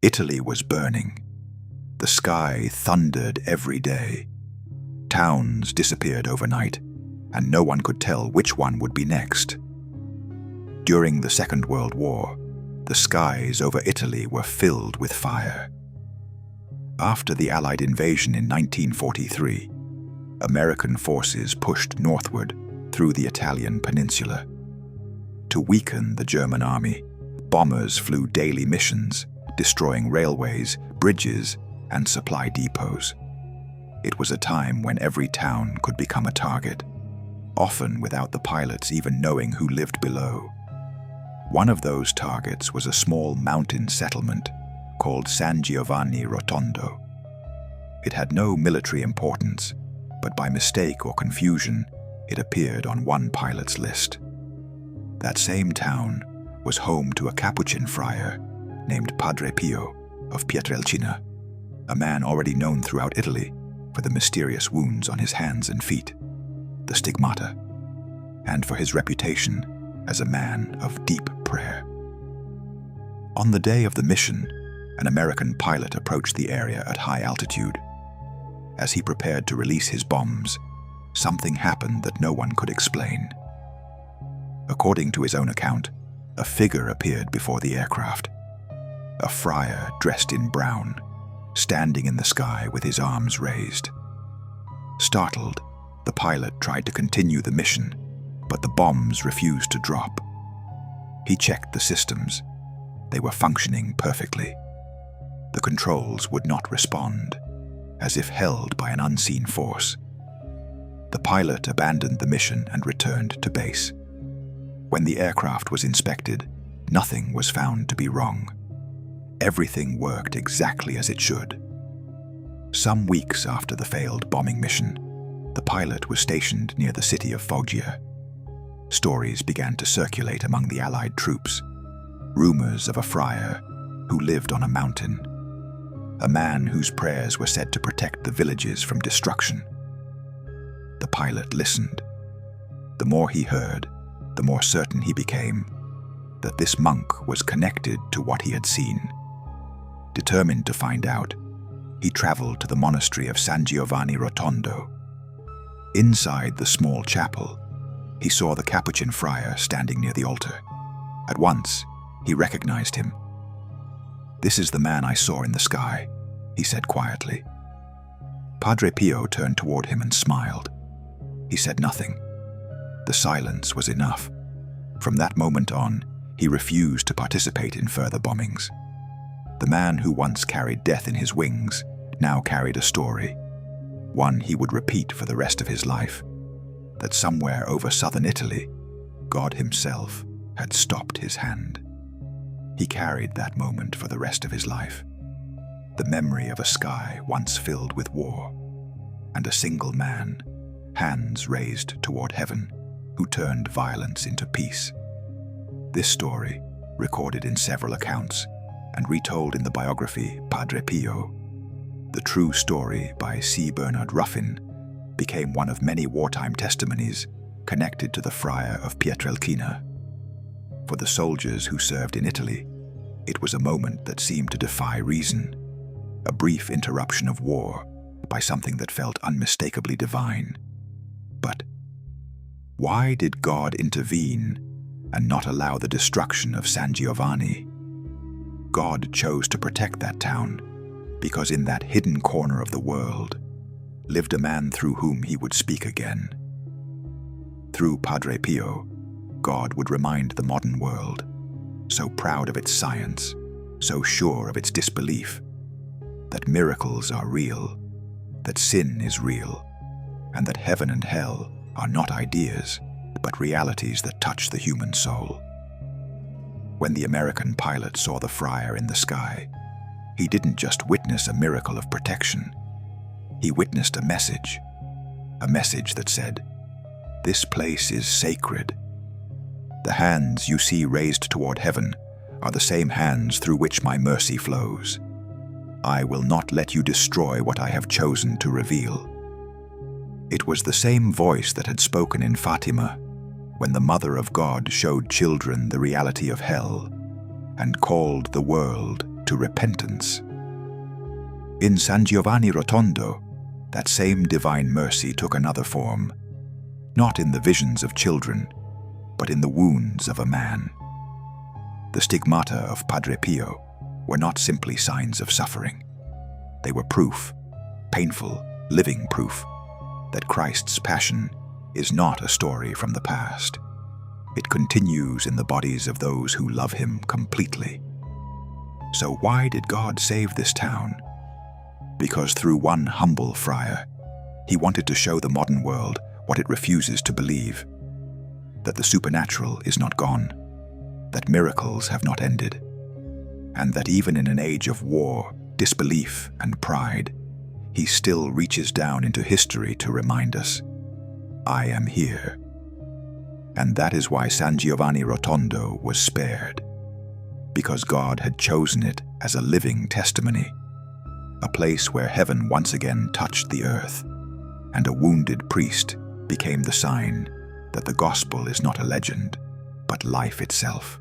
Italy was burning. The sky thundered every day. Towns disappeared overnight, and no one could tell which one would be next. During the Second World War, the skies over Italy were filled with fire. After the Allied invasion in 1943, American forces pushed northward through the Italian peninsula. To weaken the German army, bombers flew daily missions, destroying railways, bridges, and supply depots. It was a time when every town could become a target, often without the pilots even knowing who lived below. One of those targets was a small mountain settlement called San Giovanni Rotondo. It had no military importance, but by mistake or confusion, it appeared on one pilot's list. That same town was home to a Capuchin friar named Padre Pio of Pietrelcina, a man already known throughout Italy for the mysterious wounds on his hands and feet, the stigmata, and for his reputation as a man of deep prayer. On the day of the mission, an American pilot approached the area at high altitude. As he prepared to release his bombs, something happened that no one could explain. According to his own account, a figure appeared before the aircraft. A friar dressed in brown, standing in the sky with his arms raised. Startled, the pilot tried to continue the mission, but the bombs refused to drop. He checked the systems. They were functioning perfectly. The controls would not respond, as if held by an unseen force. The pilot abandoned the mission and returned to base. When the aircraft was inspected, nothing was found to be wrong. Everything worked exactly as it should. Some weeks after the failed bombing mission, the pilot was stationed near the city of Foggia. Stories began to circulate among the Allied troops. Rumors of a friar who lived on a mountain, a man whose prayers were said to protect the villages from destruction. The pilot listened. The more he heard, the more certain he became that this monk was connected to what he had seen. Determined to find out, he traveled to the monastery of San Giovanni Rotondo. Inside the small chapel, he saw the Capuchin friar standing near the altar. At once, he recognized him. "This is the man I saw in the sky," he said quietly. Padre Pio turned toward him and smiled. He said nothing. The silence was enough. From that moment on, he refused to participate in further bombings. The man who once carried death in his wings now carried a story, one he would repeat for the rest of his life, that somewhere over southern Italy, God himself had stopped his hand. He carried that moment for the rest of his life, the memory of a sky once filled with war, and a single man, hands raised toward heaven, who turned violence into peace. This story, recorded in several accounts and retold in the biography Padre Pio, the true story by C. Bernard Ruffin, became one of many wartime testimonies connected to the friar of Pietrelcina. For the soldiers who served in Italy, it was a moment that seemed to defy reason, a brief interruption of war by something that felt unmistakably divine. But why did God intervene and not allow the destruction of San Giovanni? God chose to protect that town because in that hidden corner of the world lived a man through whom he would speak again. Through Padre Pio, God would remind the modern world, so proud of its science, so sure of its disbelief, that miracles are real, that sin is real, and that heaven and hell are not ideas, but realities that touch the human soul. When the American pilot saw the friar in the sky, he didn't just witness a miracle of protection. He witnessed a message that said, "This place is sacred. The hands you see raised toward heaven are the same hands through which my mercy flows. I will not let you destroy what I have chosen to reveal." It was the same voice that had spoken in Fatima when the Mother of God showed children the reality of hell and called the world to repentance. In San Giovanni Rotondo, that same divine mercy took another form, not in the visions of children, but in the wounds of a man. The stigmata of Padre Pio were not simply signs of suffering. They were proof, painful, living proof, that Christ's passion is not a story from the past. It continues in the bodies of those who love him completely. So why did God save this town? Because through one humble friar, he wanted to show the modern world what it refuses to believe: that the supernatural is not gone, that miracles have not ended, and that even in an age of war, disbelief, and pride, he still reaches down into history to remind us, I am here. And that is why San Giovanni Rotondo was spared, because God had chosen it as a living testimony, a place where heaven once again touched the earth, and a wounded priest became the sign that the gospel is not a legend, but life itself.